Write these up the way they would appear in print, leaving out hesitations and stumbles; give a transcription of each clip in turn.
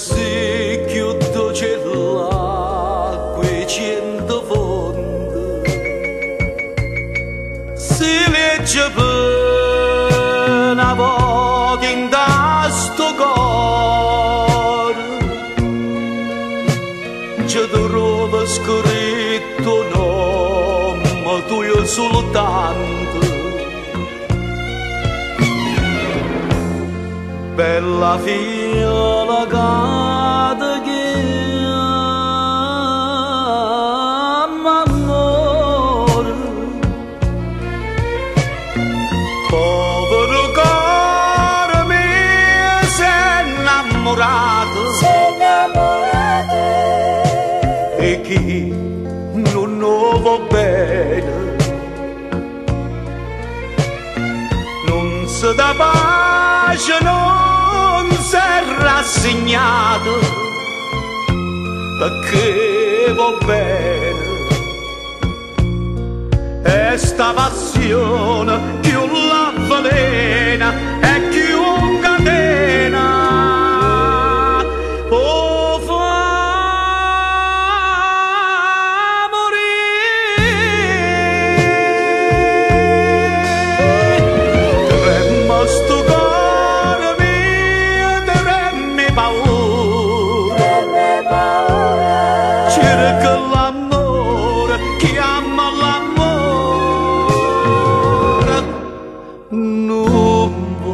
sì più dolce l'acqua e cento fonti si legge per una volta in sto cuore ci trovo scritto nome tuo soltanto bella figlia cade che m'amore povero cuore mio sei innamorato e chi non va bene non si dà pace non si è rassegnato perché va bene e sta passione più la velena e più catena o fa morire tremma sto cuore mio tremmi paura cerca l'amore chiama l'amore non può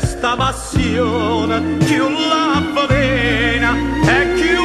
sta passione più la velena e più